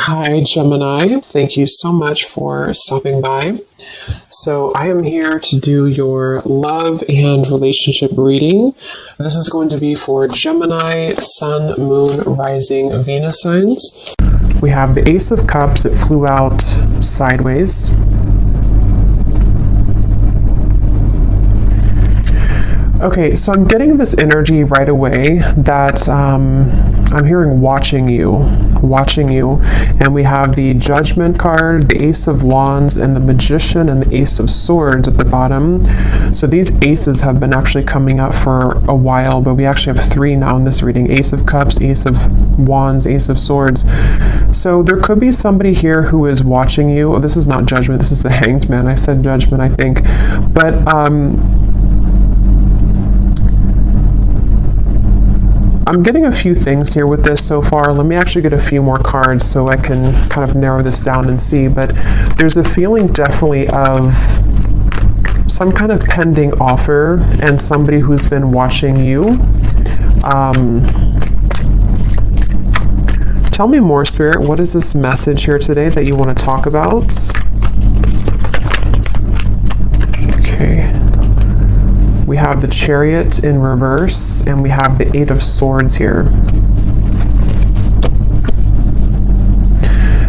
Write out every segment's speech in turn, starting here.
Hi, Gemini. Thank you so much for stopping by. So I am here to do your love and relationship reading. This is going to be for Gemini, Sun, Moon, Rising, Venus signs. We have the Ace of Cups. It flew out sideways. Okay, so I'm getting this energy right away that I'm hearing watching you, and we have the Judgment card, the Ace of Wands, and the Magician, and the Ace of Swords at the bottom. So these aces have been actually coming up for a while, but we actually have three now in this reading: Ace of Cups, Ace of Wands, Ace of Swords. So there could be somebody here who is watching you. Oh, this is not Judgment, this is the Hanged Man. I said Judgment, I think. But I'm getting a few things here with this so far. Let me actually get a few more cards so I can kind of narrow this down and see. But there's a feeling definitely of some kind of pending offer and somebody who's been watching you. Tell me more, Spirit. What is this message here today that you want to talk about? Okay. We have the Chariot in reverse, and we have the Eight of Swords here.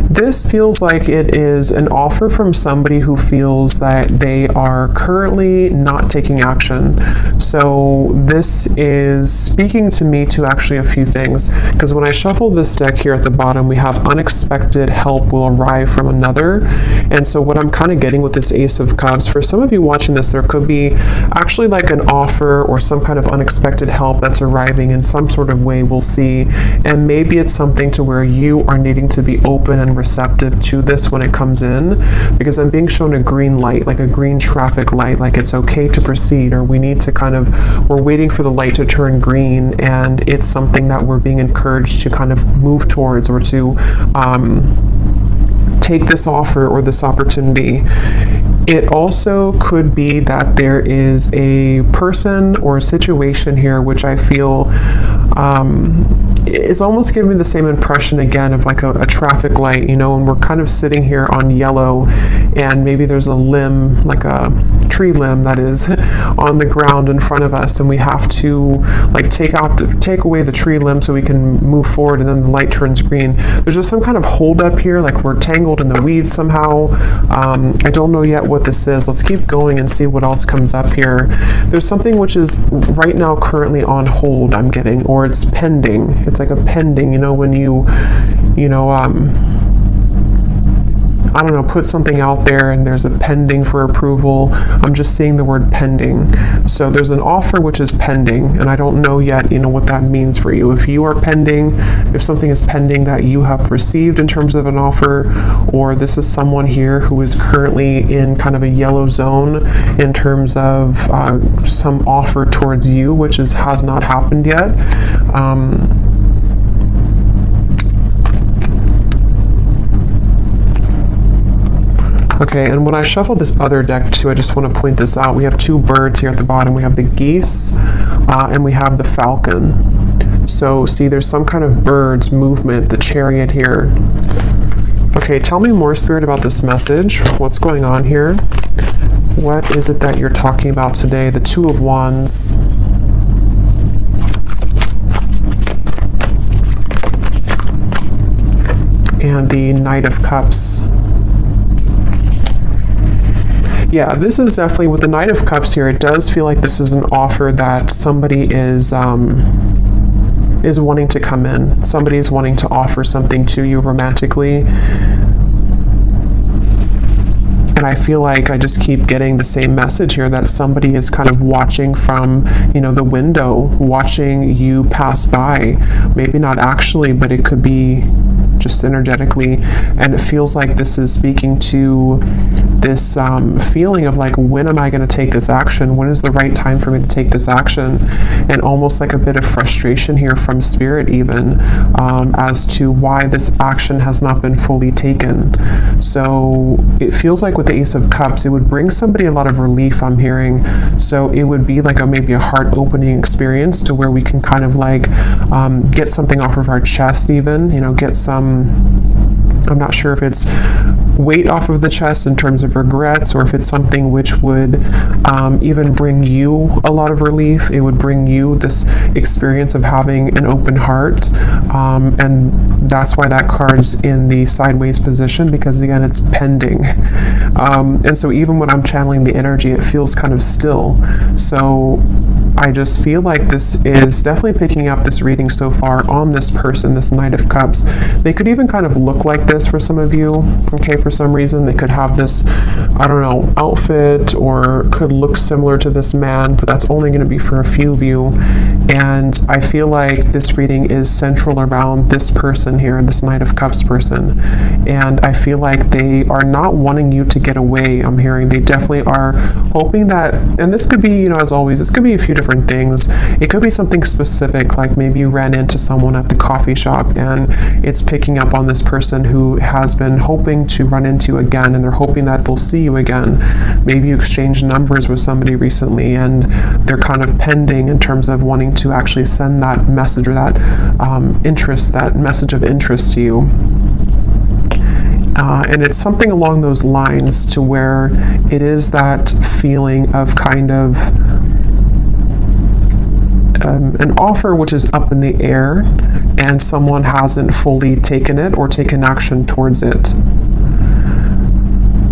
This feels like it is an offer from somebody who feels that they are currently not taking action. So this is speaking to me to actually a few things, because when I shuffle this deck here at the bottom, we have unexpected help will arrive from another. And so what I'm kind of getting with this Ace of Cups, for some of you watching this, there could be actually like an offer or some kind of unexpected help that's arriving in some sort of way, we'll see. And maybe it's something to where you are needing to be open and receptive to this when it comes in, because I'm being shown a green light, like a green traffic light, like it's okay to proceed, or we need to we're waiting for the light to turn green, and it's something that we're being encouraged to kind of move towards, or to take this offer or this opportunity. It also could be that there is a person or a situation here which I feel it's almost giving me the same impression again of like a traffic light, you know, and we're kind of sitting here on yellow, and maybe there's a limb, like a tree limb that is on the ground in front of us, and we have to like take away the tree limb so we can move forward, and then the light turns green. There's just some kind of hold up here, like we're tangled in the weeds somehow. I don't know yet what this is. Let's keep going and see what else comes up here. There's something which is right now currently on hold, I'm getting, or it's pending. It's like a pending, you know, when I don't know, put something out there and there's a pending for approval. I'm just seeing the word pending. So there's an offer which is pending, and I don't know yet, you know, what that means for you. If you are pending, if something is pending that you have received in terms of an offer, or this is someone here who is currently in kind of a yellow zone in terms of some offer towards you, which has not happened yet. Okay, and when I shuffle this other deck too, I just want to point this out. We have two birds here at the bottom. We have the geese and we have the falcon. So see, there's some kind of birds movement, the Chariot here. Okay, tell me more, Spirit, about this message. What's going on here? What is it that you're talking about today? The Two of Wands. And the Knight of Cups. Yeah, this is definitely, with the Knight of Cups here, it does feel like this is an offer that somebody is wanting to come in. Somebody is wanting to offer something to you romantically. And I feel like I just keep getting the same message here, that somebody is kind of watching from, you know, the window, watching you pass by. Maybe not actually, but it could be just energetically. And it feels like this is speaking to this feeling of like, when am I going to take this action? When is the right time for me to take this action? And almost like a bit of frustration here from Spirit even, as to why this action has not been fully taken. So it feels like with the Ace of Cups, it would bring somebody a lot of relief, I'm hearing. So it would be like maybe a heart-opening experience to where we can kind of like get something off of our chest even, you know, get some I'm not sure if it's weight off of the chest in terms of regrets, or if it's something which would even bring you a lot of relief. It would bring you this experience of having an open heart, and that's why that card's in the sideways position, because again, it's pending. And so even when I'm channeling the energy, it feels kind of still. So I just feel like this is definitely picking up this reading so far on this person, this Knight of Cups. They could even kind of look like this for some of you, okay, for some reason. They could have this, I don't know, outfit, or could look similar to this man, but that's only going to be for a few of you. And I feel like this reading is central around this person here, this Knight of Cups person. And I feel like they are not wanting you to get away. I'm hearing they definitely are hoping that, and this could be, you know, as always, this could be a few different things. It could be something specific, like maybe you ran into someone at the coffee shop and it's picking up on this person who has been hoping to run into you again, and they're hoping that they'll see you again. Maybe you exchanged numbers with somebody recently and they're kind of pending in terms of wanting to actually send that message, or that interest, that message of interest to you. And it's something along those lines, to where it is that feeling of kind of an offer which is up in the air, and someone hasn't fully taken it or taken action towards it.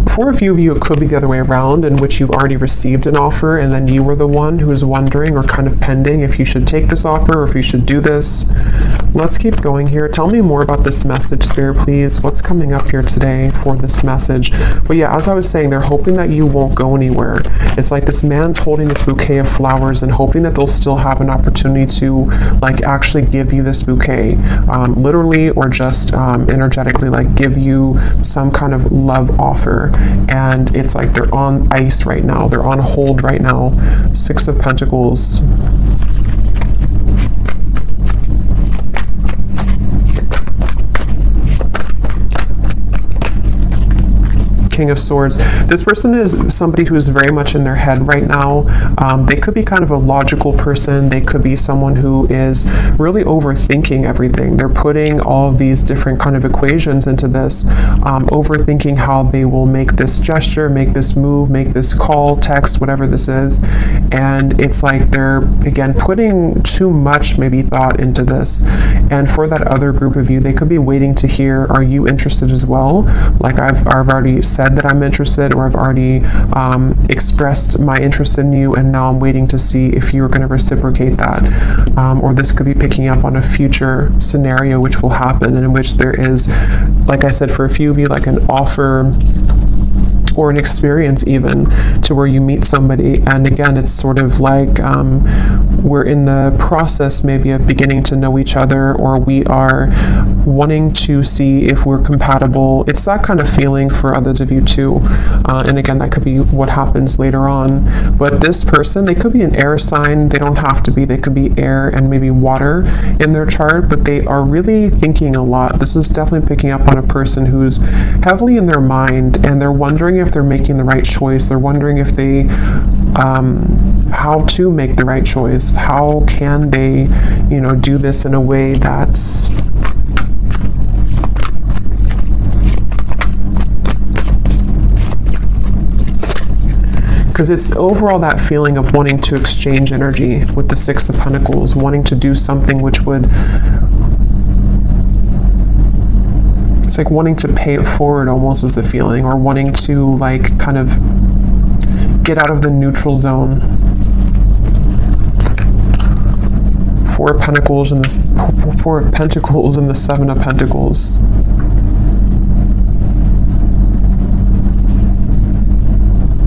For a few of you, it could be the other way around, in which you've already received an offer and then you were the one who is wondering, or kind of pending, if you should take this offer or if you should do this. Let's keep going here. Tell me more about this message, Spirit, please. What's coming up here today for this message? But yeah, as I was saying, they're hoping that you won't go anywhere. It's like this man's holding this bouquet of flowers and hoping that they'll still have an opportunity to like actually give you this bouquet, literally or just energetically, like give you some kind of love offer. And it's like they're on ice right now. They're on hold right now. Six of Pentacles. King of Swords. This person is somebody who is very much in their head right now. They could be kind of a logical person. They could be someone who is really overthinking everything. They're putting all of these different kind of equations into this, overthinking how they will make this gesture, make this move, make this call, text, whatever this is. And it's like they're, again, putting too much maybe thought into this. And for that other group of you, they could be waiting to hear, are you interested as well? Like I've already said that I'm interested, or I've already expressed my interest in you, and now I'm waiting to see if you're going to reciprocate that. Or this could be picking up on a future scenario which will happen, and in which there is, like I said, for a few of you, like an offer or an experience even, to where you meet somebody, and again, it's sort of like we're in the process maybe of beginning to know each other, or we are wanting to see if we're compatible. It's that kind of feeling for others of you too. And again, that could be what happens later on. But this person, they could be an air sign. They don't have to be. They could be air and maybe water in their chart, but they are really thinking a lot. This is definitely picking up on a person who's heavily in their mind, and they're wondering if they're making the right choice. They're wondering if they, how to make the right choice. How can they, you know, do this in a way that's because it's overall that feeling of wanting to exchange energy with the Six of Pentacles, wanting to do something which would, it's like wanting to pay it forward almost is the feeling, or wanting to like kind of get out of the neutral zone. Four of Pentacles and this Four of Pentacles and the Seven of Pentacles.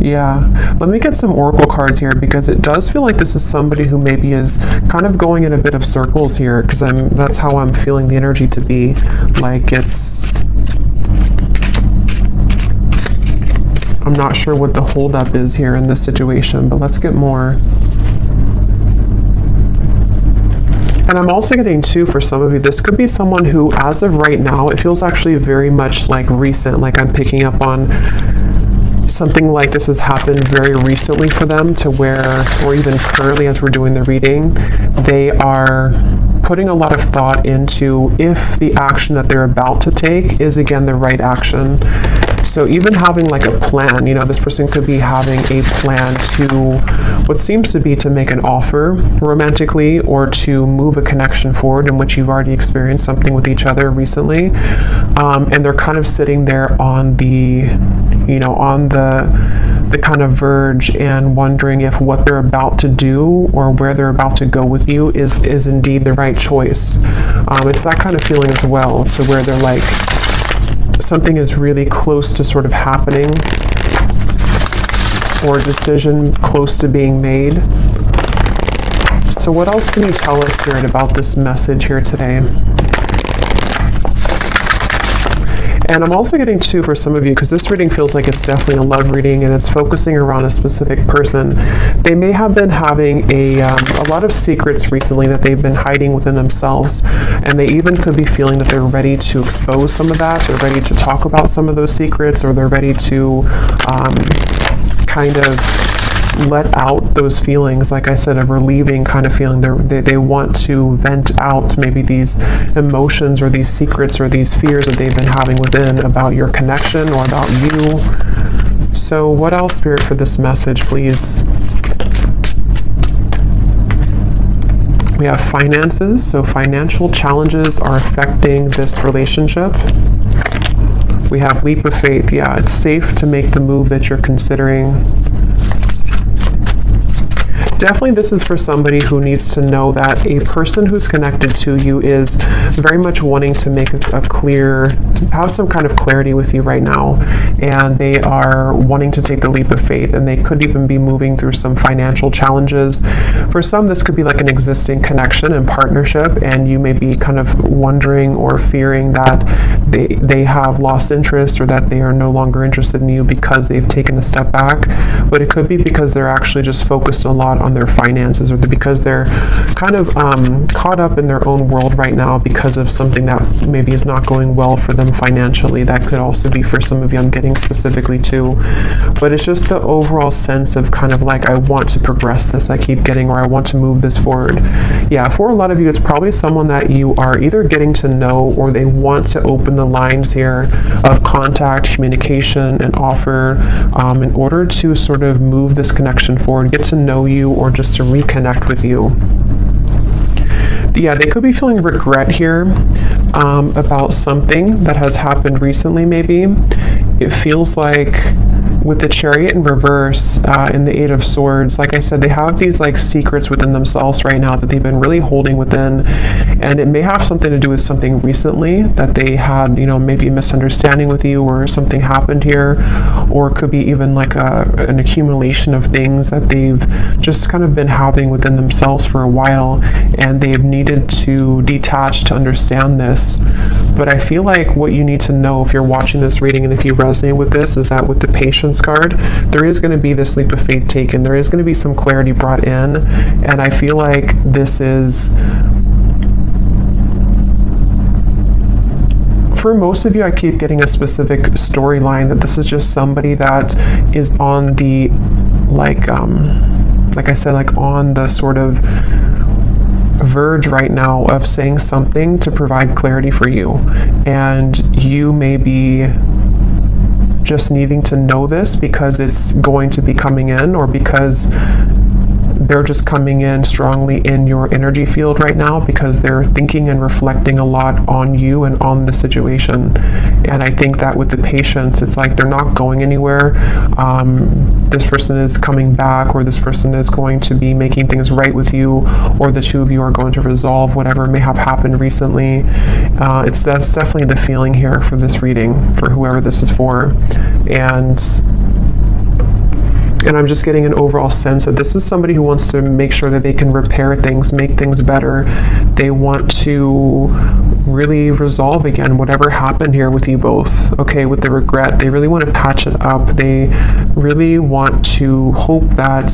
Yeah, let me get some oracle cards here, because it does feel like this is somebody who maybe is kind of going in a bit of circles here, because that's how I'm feeling the energy to be. Like it's, I'm not sure what the holdup is here in this situation, but let's get more. And I'm also getting too, for some of you, this could be someone who, as of right now, it feels actually very much like recent, like I'm picking up on something like this has happened very recently for them, to where, or even currently as we're doing the reading, they are putting a lot of thought into if the action that they're about to take is, again, the right action. So even having like a plan, this person could be having a plan to what seems to be to make an offer romantically, or to move a connection forward in which you've already experienced something with each other recently. And they're kind of sitting there on the kind of verge and wondering if what they're about to do or where they're about to go with you is indeed the right choice. It's that kind of feeling as well, to where they're like, something is really close to sort of happening, or a decision close to being made. So what else can you tell us, Spirit, about this message here today? And I'm also getting two for some of you, because this reading feels like it's definitely a love reading and it's focusing around a specific person. They may have been having a lot of secrets recently that they've been hiding within themselves, and they even could be feeling that they're ready to expose some of that. They're ready to talk about some of those secrets, or they're ready to kind of let out those feelings, like I said, of relieving kind of feeling. They want to vent out maybe these emotions or these secrets or these fears that they've been having within about your connection or about you. So what else, Spirit, for this message, please? We have finances, so financial challenges are affecting this relationship. We have leap of faith. Yeah, it's safe to make the move that you're considering. Definitely this is for somebody who needs to know that a person who's connected to you is very much wanting to make have some kind of clarity with you right now, and they are wanting to take the leap of faith, and they could even be moving through some financial challenges. For some, this could be like an existing connection and partnership, and you may be kind of wondering or fearing that they have lost interest, or that they are no longer interested in you because they've taken a step back. But it could be because they're actually just focused a lot on their finances, or because they're kind of caught up in their own world right now because of something that maybe is not going well for them financially. That could also be for some of you, I'm getting specifically too. But it's just the overall sense of kind of like, I want to progress this, I keep getting, or I want to move this forward. Yeah, for a lot of you, it's probably someone that you are either getting to know, or they want to open the lines here of contact, communication, and offer in order to sort of move this connection forward, get to know you, or just to reconnect with you. Yeah, they could be feeling regret here about something that has happened recently, maybe. It feels like with the Chariot in reverse in the Eight of Swords, like I said, they have these like secrets within themselves right now that they've been really holding within, and it may have something to do with something recently that they had, maybe a misunderstanding with you, or something happened here, or it could be even like an accumulation of things that they've just kind of been having within themselves for a while, and they've needed to detach to understand this. But I feel like what you need to know if you're watching this reading, and if you resonate with this, is that with the Patience card, there is going to be this leap of faith taken. There is going to be some clarity brought in, and I feel like this is, for most of you, I keep getting a specific storyline that this is just somebody that is on the, like I said, like on the sort of verge right now of saying something to provide clarity for you, and you may be just needing to know this because it's going to be coming in, or because they're just coming in strongly in your energy field right now, because they're thinking and reflecting a lot on you and on the situation. And I think that with the Patience, it's like they're not going anywhere. This person is coming back, or this person is going to be making things right with you, or the two of you are going to resolve whatever may have happened recently. That's definitely the feeling here for this reading, for whoever this is for. And I'm just getting an overall sense that this is somebody who wants to make sure that they can repair things, make things better. They want to really resolve again whatever happened here with you both, okay, with the regret. They really want to patch it up. They really want to hope that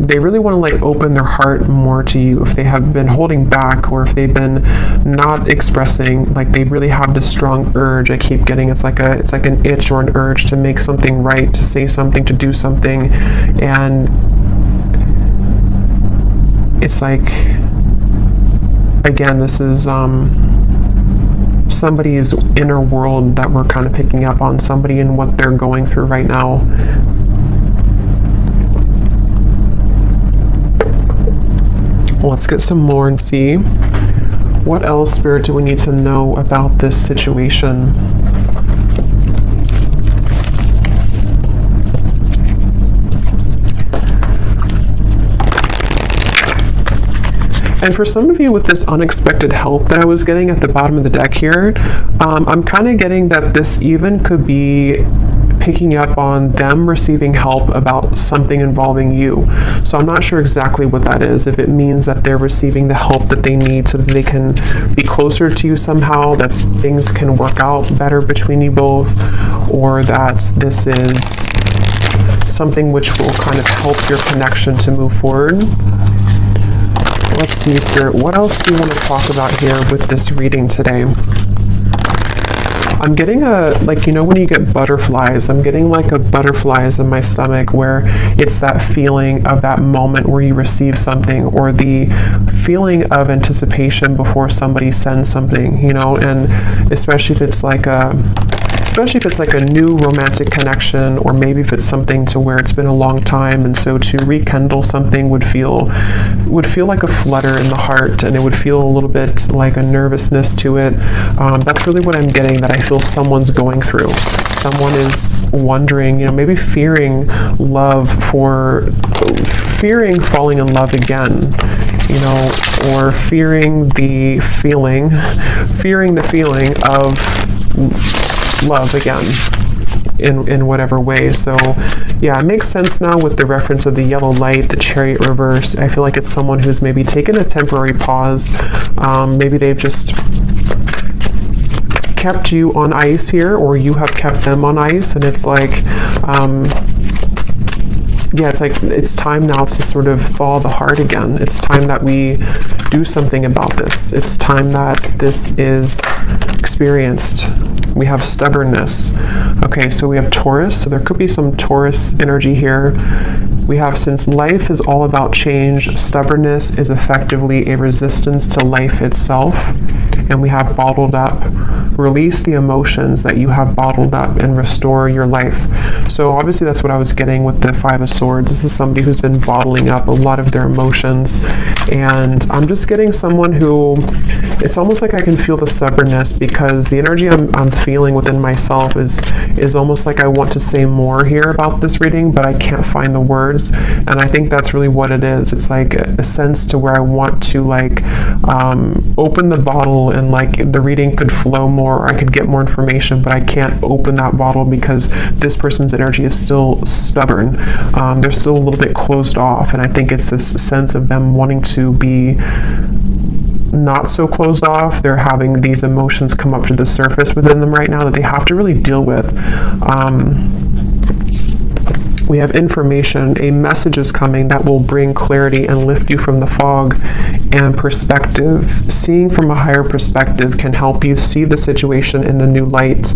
they really want to like open their heart more to you if they have been holding back, or if they've been not expressing. Like they really have this strong urge. I keep getting it's like an itch or an urge to make something right, to say something, to do something. And it's like, again, this is somebody's inner world that we're kind of picking up on, somebody and what they're going through right now. Let's get some more and see what else, Spirit, do we need to know about this situation. And for some of you, with this unexpected help that I was getting at the bottom of the deck here, I'm kind of getting that this even could be picking up on them receiving help about something involving you. So I'm not sure exactly what that is, if it means that they're receiving the help that they need so that they can be closer to you somehow, that things can work out better between you both, or that this is something which will kind of help your connection to move forward. Let's see, Spirit, what else do you want to talk about here with this reading today? I'm getting like, you know, when you get butterflies, I'm getting like a butterflies in my stomach, where it's that feeling of that moment where you receive something, or the feeling of anticipation before somebody sends something, you know, and especially if it's like a new romantic connection, or maybe if it's something to where it's been a long time, and so to rekindle something would feel like a flutter in the heart, and it would feel a little bit like a nervousness to it. That's really what I'm getting, that I feel someone's going through. Someone is wondering, you know, maybe fearing falling in love again, you know, or fearing the feeling of love again in whatever way. So yeah, it makes sense now with the reference of the yellow light, the Chariot reverse. I feel like it's someone who's maybe taken a temporary pause. Maybe they've just kept you on ice here, or you have kept them on ice, and it's like it's time now to sort of thaw the heart again. It's time that we do something about this. It's time that this is experienced. We have stubbornness. Okay, so we have Taurus, so there could be some Taurus energy here. We have, since life is all about change, stubbornness is effectively a resistance to life itself. And we have bottled up. Release the emotions that you have bottled up and restore your life. So obviously that's what I was getting with the Five of Swords. This is somebody who's been bottling up a lot of their emotions. And I'm just getting someone who, it's almost like I can feel the stubbornness, because the energy I'm feeling within myself is almost like I want to say more here about this reading, but I can't find the words. And I think that's really what it is. It's like a sense to where I want to like open the bottle, and like the reading could flow more, or I could get more information, but I can't open that bottle because this person's energy is still stubborn. They're still a little bit closed off, and I think it's this sense of them wanting to be not so closed off. They're having these emotions come up to the surface within them right now that they have to really deal with. We have information, a message is coming that will bring clarity and lift you from the fog, and perspective. Seeing from a higher perspective can help you see the situation in a new light.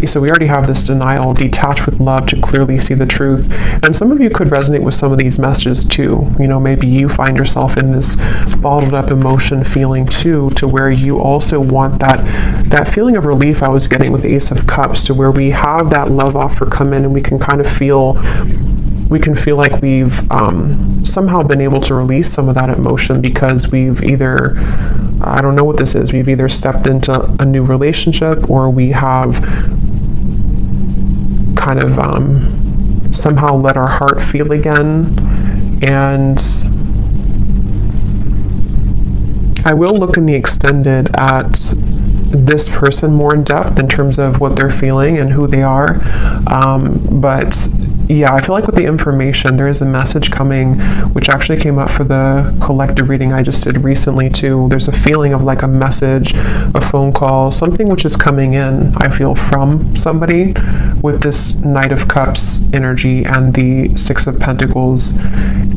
So we already have this denial, detach with love to clearly see the truth. And some of you could resonate with some of these messages too. You know, maybe you find yourself in this bottled up emotion feeling too, to where you also want that feeling of relief I was getting with the Ace of Cups, to where we have that love offer come in, and we can kind of feel like we've somehow been able to release some of that emotion, because we've either, I don't know what this is, we've either stepped into a new relationship, or we have kind of somehow let our heart feel again. And I will look in the extended at this person more in depth in terms of what they're feeling and who they are. But yeah, I feel like with the information, there is a message coming, which actually came up for the collective reading I just did recently too. There's a feeling of like a message, a phone call, something which is coming in, I feel, from somebody with this Knight of Cups energy and the Six of Pentacles.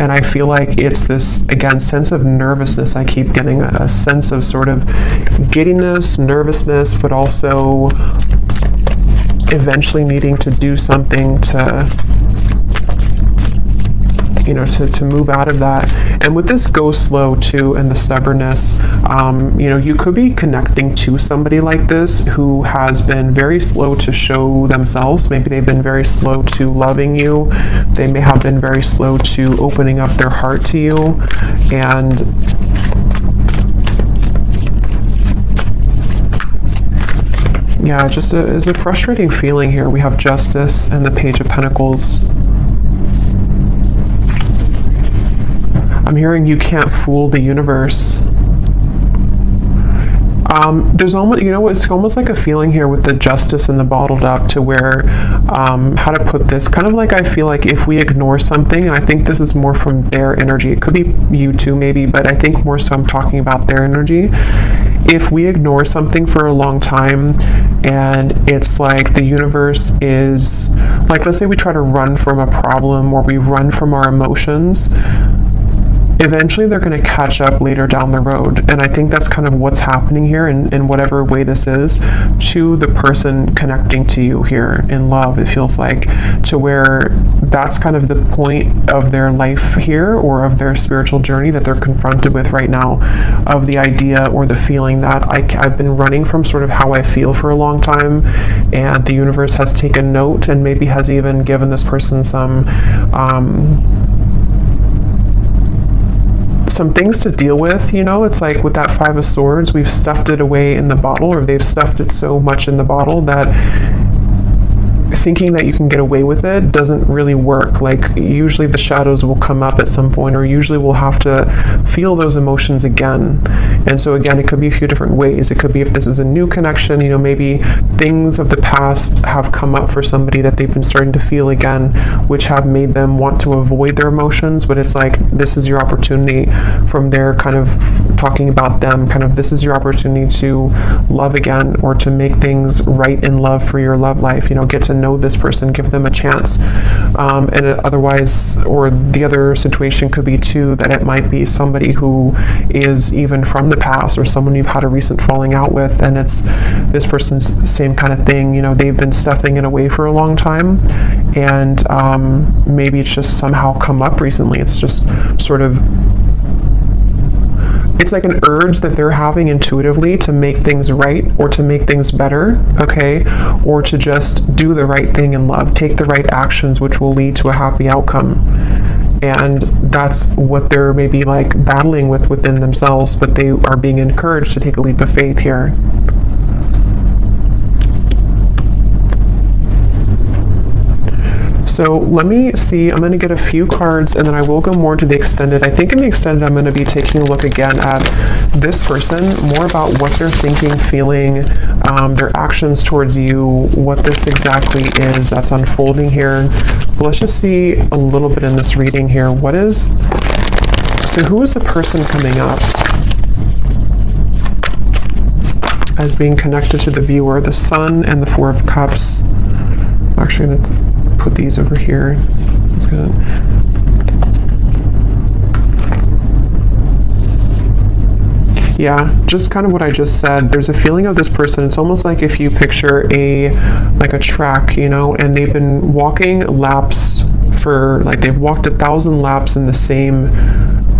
And I feel like it's this, again, sense of nervousness. I keep getting a sense of sort of giddiness, nervousness, but also eventually needing to do something to to move out of that. And with this go slow too, and the stubbornness, you could be connecting to somebody like this who has been very slow to show themselves. Maybe they've been very slow to loving you. They may have been very slow to opening up their heart to you. And yeah, just is a frustrating feeling here. We have Justice and the Page of Pentacles. I'm hearing you can't fool the universe. There's almost, it's almost like a feeling here with the Justice and the bottled up, to where, how to put this, kind of like, I feel like if we ignore something, and I think this is more from their energy, it could be you too maybe, but I think more so I'm talking about their energy. If we ignore something for a long time, and it's like the universe is, like, let's say we try to run from a problem, or we run from our emotions, eventually they're going to catch up later down the road. And I think that's kind of what's happening here, in whatever way this is, to the person connecting to you here in love, it feels like, to where that's kind of the point of their life here, or of their spiritual journey that they're confronted with right now, of the idea or the feeling that I've been running from sort of how I feel for a long time, and the universe has taken note and maybe has even given this person some things to deal with. It's like with that Five of Swords, we've stuffed it away in the bottle, or they've stuffed it so much in the bottle that thinking that you can get away with it doesn't really work. Like, usually the shadows will come up at some point, or usually we'll have to feel those emotions again. And so again, it could be a few different ways. It could be, if this is a new connection, maybe things of the past have come up for somebody that they've been starting to feel again, which have made them want to avoid their emotions. But it's like, this is your opportunity, from their kind of talking about them, kind of, this is your opportunity to love again, or to make things right in love for your love life. Get to know this person, give them a chance. And otherwise, or the other situation could be too, that it might be somebody who is even from the past, or someone you've had a recent falling out with, and it's this person's same kind of thing. They've been stuffing it away for a long time, and maybe it's just somehow come up recently. It's just sort of, it's like an urge that they're having intuitively to make things right, or to make things better, okay? Or to just do the right thing in love, take the right actions, which will lead to a happy outcome. And that's what they're maybe like battling with within themselves, but they are being encouraged to take a leap of faith here. So let me see, I'm going to get a few cards, and then I will go more to the extended. I think in the extended, I'm going to be taking a look again at this person, more about what they're thinking, feeling, their actions towards you, what this exactly is that's unfolding here. But let's just see a little bit in this reading here. So who is the person coming up as being connected to the viewer? The Sun and the Four of Cups. I'm actually going to put these over here. It's gonna... Yeah, just kind of what I just said. There's a feeling of this person. It's almost like if you picture a track, and they've been walking laps for, like, they've walked 1,000 laps in the same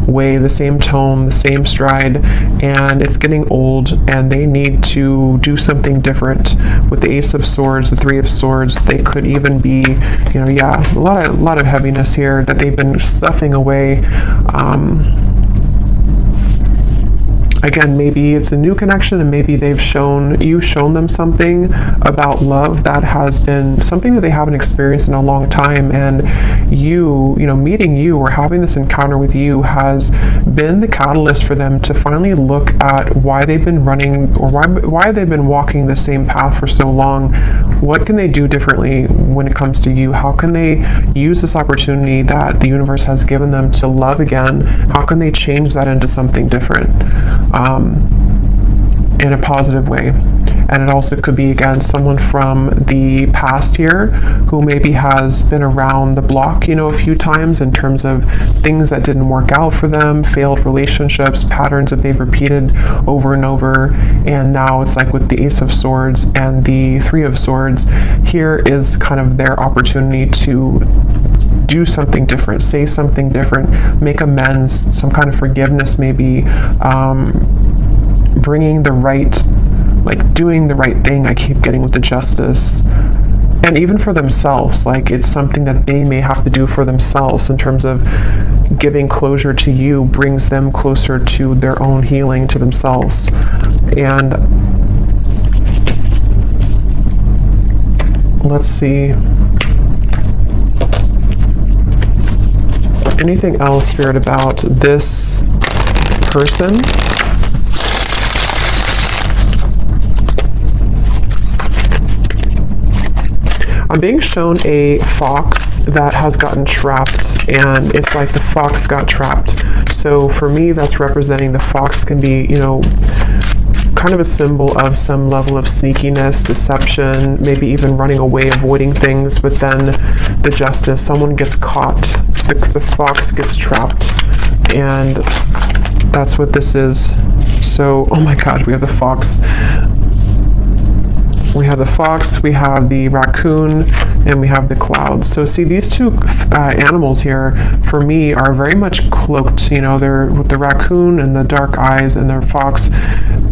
way, the same tone, the same stride, and it's getting old, and they need to do something different. With the Ace of Swords, the Three of Swords, they could even be, a lot of heaviness here that they've been stuffing away. Again, maybe it's a new connection, and maybe you've shown them something about love that has been something that they haven't experienced in a long time, and meeting you or having this encounter with you has been the catalyst for them to finally look at why they've been running, or why they've been walking the same path for so long. What can they do differently when it comes to you? How can they use this opportunity that the universe has given them to love again? How can they change that into something different? In a positive way. And it also could be, again, someone from the past here who maybe has been around the block, a few times in terms of things that didn't work out for them, failed relationships, patterns that they've repeated over and over. And now it's like with the Ace of Swords and the Three of Swords, here is kind of their opportunity to do something different, say something different, make amends, some kind of forgiveness maybe, bringing the right, like doing the right thing. I keep getting with the Justice. And even for themselves, like it's something that they may have to do for themselves in terms of giving closure to you brings them closer to their own healing, to themselves. And let's see. Anything else, Spirit, about this person? I'm being shown a fox that has gotten trapped, and it's like the fox got trapped. So for me, that's representing the fox can be, kind of a symbol of some level of sneakiness, deception, maybe even running away, avoiding things. But then the Justice, someone gets caught, the fox gets trapped, and that's what this is. So, oh my God, we have the fox. We have the fox, we have the raccoon, and we have the clouds. So see, these two animals here, for me, are very much cloaked. They're with the raccoon and the dark eyes, and their fox.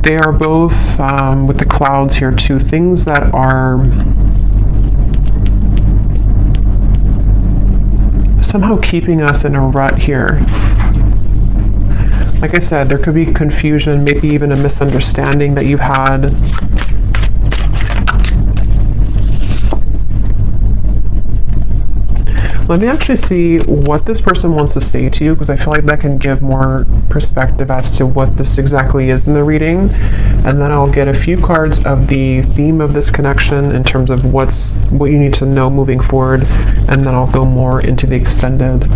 They are both, with the clouds here too, things that are somehow keeping us in a rut here. Like I said, there could be confusion, maybe even a misunderstanding that you've had. Let me actually see what this person wants to say to you, because I feel like that can give more perspective as to what this exactly is in the reading. And then I'll get a few cards of the theme of this connection in terms of what you need to know moving forward, and then I'll go more into the extended.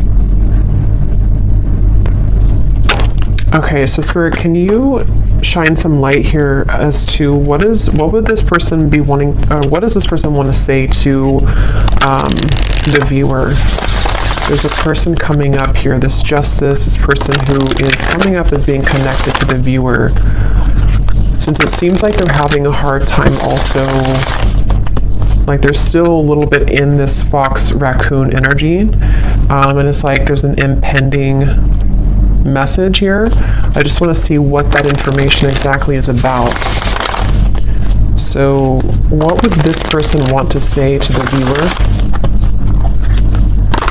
Okay, so Spirit, can you shine some light here as to what would this person be wanting, what does this person want to say to the viewer? There's a person coming up here, this Justice, this person who is coming up as being connected to the viewer. Since it seems like they're having a hard time also, like they're still a little bit in this fox raccoon energy, and it's like there's an impending message here. I just want to see what that information exactly is about. So what would this person want to say to the viewer?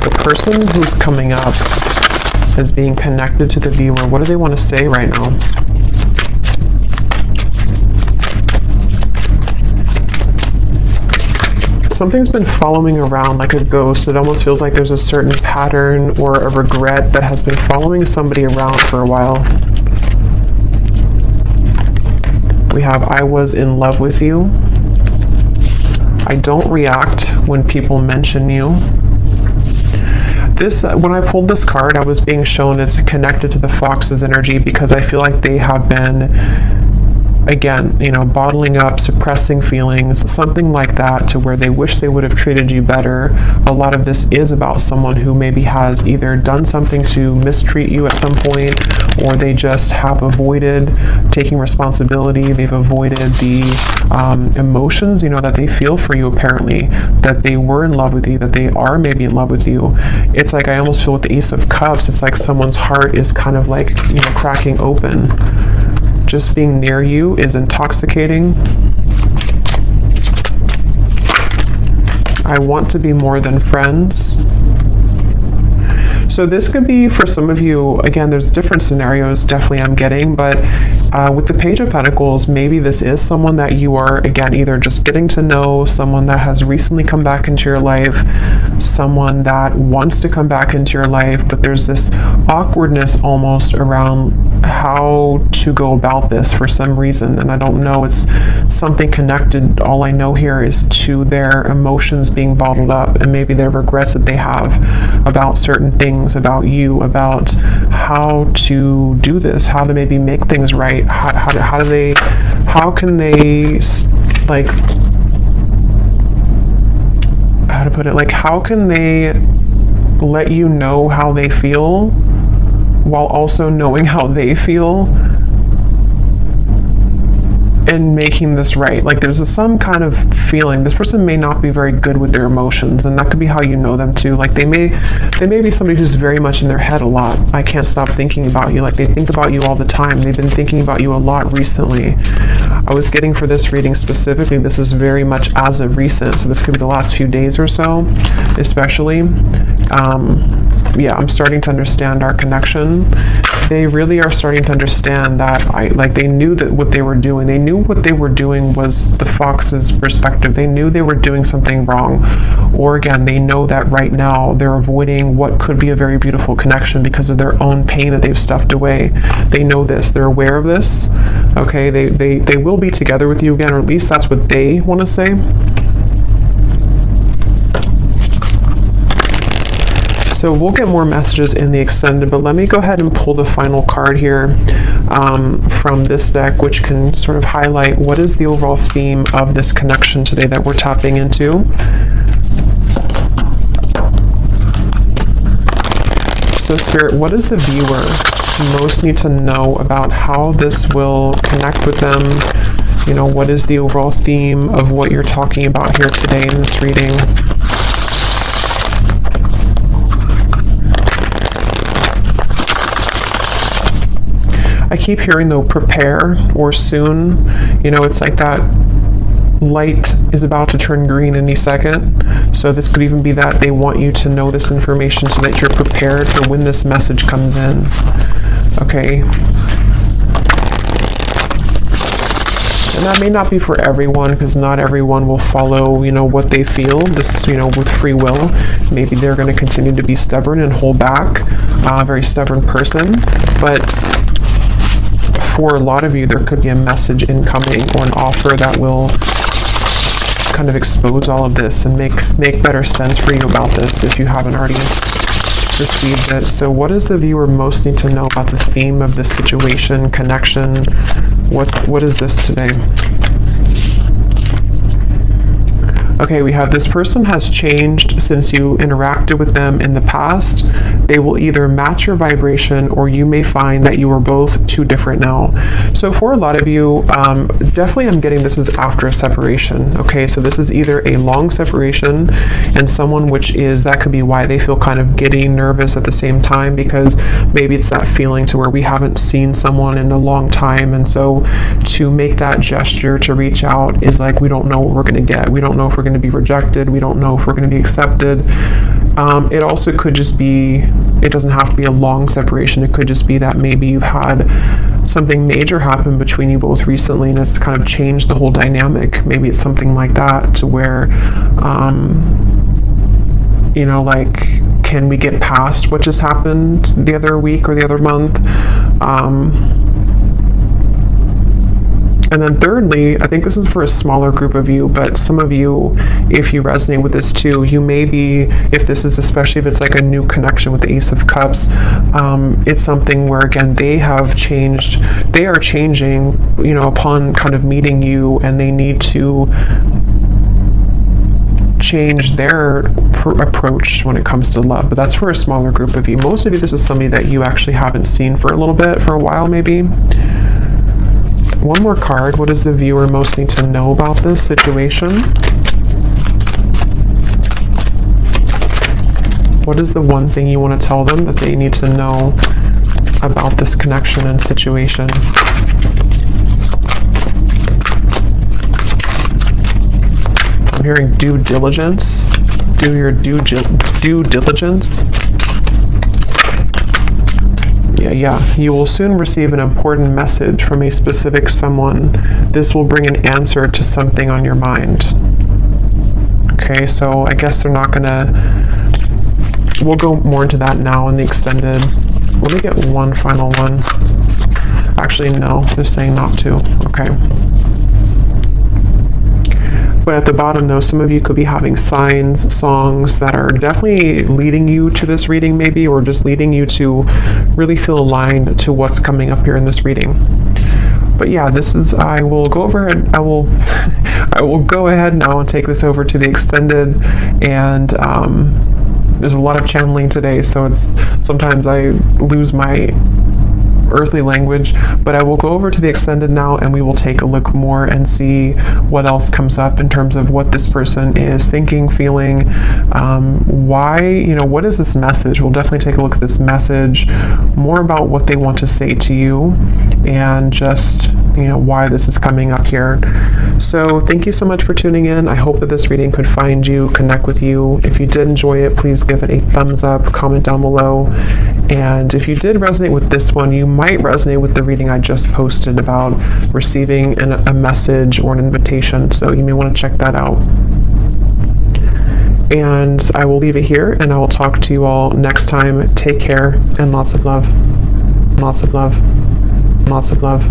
The person who's coming up as being connected to the viewer, what do they want to say right now? Something's been following around like a ghost. It almost feels like there's a certain pattern or a regret that has been following somebody around for a while. We have, I was in love with you. I don't react when people mention you. This, when I pulled this card, I was being shown it's connected to the fox's energy, because I feel like they have been, again, bottling up, suppressing feelings, something like that, to where they wish they would have treated you better. A lot of this is about someone who maybe has either done something to mistreat you at some point, or they just have avoided taking responsibility. They've avoided the emotions, that they feel for you, apparently, that they were in love with you, that they are maybe in love with you. It's like, I almost feel with the Ace of Cups, it's like someone's heart is kind of like, cracking open. Just being near you is intoxicating. I want to be more than friends. So this could be, for some of you, again, there's different scenarios definitely I'm getting, but with the Page of Pentacles, maybe this is someone that you are, again, either just getting to know, someone that has recently come back into your life, someone that wants to come back into your life, but there's this awkwardness almost around how to go about this for some reason, and I don't know, it's something connected. All I know here is to their emotions being bottled up, and maybe their regrets that they have about certain things things about you, about how to do this, how to maybe make things right, how can they, like, how to put it, like, how can they let you know how they feel while also knowing how they feel and making this right. Like, there's some kind of feeling this person may not be very good with their emotions, and that could be how you know them too. Like, they may be somebody who's very much in their head a lot. I can't stop thinking about you. Like, they think about you all the time. They've been thinking about you a lot recently. I was getting for this reading specifically, this is very much as of recent, so this could be the last few days or so, especially. Yeah, I'm starting to understand our connection. They really are starting to understand that they knew that what they were doing. They knew what they were doing was the fox's perspective. They knew they were doing something wrong. Or again, they know that right now they're avoiding what could be a very beautiful connection because of their own pain that they've stuffed away. They know this. They're aware of this. Okay, they will be together with you again, or at least that's what they want to say. So we'll get more messages in the extended, but let me go ahead and pull the final card here from this deck, which can sort of highlight what is the overall theme of this connection today that we're tapping into. So Spirit, what does the viewer most need to know about how this will connect with them? You know, what is the overall theme of what you're talking about here today in this reading? I keep hearing though, prepare or soon. You know, it's like that light is about to turn green any second. So this could even be that they want you to know this information so that you're prepared for when this message comes in. Okay. And that may not be for everyone, because not everyone will follow, you know, what they feel, this, you know, with free will. Maybe they're going to continue to be stubborn and hold back, a very stubborn person. But for a lot of you, there could be a message incoming or an offer that will kind of expose all of this and make better sense for you about this if you haven't already received it. So what does the viewer most need to know about the theme of this situation, connection? What is this today? Okay, we have this person has changed since you interacted with them in the past. They will either match your vibration, or you may find that you are both too different now. So for a lot of you, definitely I'm getting this is after a separation. Okay, so this is either a long separation and someone that could be why they feel kind of giddy, nervous at the same time, because maybe it's that feeling to where we haven't seen someone in a long time, and so to make that gesture to reach out is like, we don't know what we're going to get. We don't know if we're going to be rejected. We don't know if we're going to be accepted. It also could just be, it doesn't have to be a long separation. It could just be that maybe you've had something major happen between you both recently and it's kind of changed the whole dynamic. Maybe it's something like that, to where you know, like, can we get past what just happened the other week or the other month? And then thirdly, I think this is for a smaller group of you, but some of you, if you resonate with this too, you may be, if this is, especially if it's like a new connection with the Ace of Cups, it's something where, again, they are changing, you know, upon kind of meeting you, and they need to change their approach when it comes to love. But that's for a smaller group of you. Most of you, this is somebody that you actually haven't seen for a little bit, for a while maybe. One more card. What does the viewer most need to know about this situation? What is the one thing you want to tell them that they need to know about this connection and situation? I'm hearing due diligence. Do your due diligence. Yeah. You will soon receive an important message from a specific someone. This will bring an answer to something on your mind. Okay, so I guess they're not gonna... We'll go more into that now in the extended. Let me get one final one. Actually, no, they're saying not to. Okay. But at the bottom, though, some of you could be having signs, songs that are definitely leading you to this reading, maybe, or just leading you to really feel aligned to what's coming up here in this reading. But yeah, I will go over and I will go ahead now and take this over to the extended, and there's a lot of channeling today, so sometimes I lose my earthly language, but I will go over to the extended now, and we will take a look more and see what else comes up in terms of what this person is thinking, feeling, why, what is this message? We'll definitely take a look at this message, more about what they want to say to you, and just, why this is coming up here. So thank you so much for tuning in. I hope that this reading could find you, connect with you. If you did enjoy it, please give it a thumbs up, comment down below. And if you did resonate with this one, you might resonate with the reading I just posted about receiving a message or an invitation. So you may want to check that out. And I will leave it here, and I will talk to you all next time. Take care, and lots of love. Lots of love. Lots of love.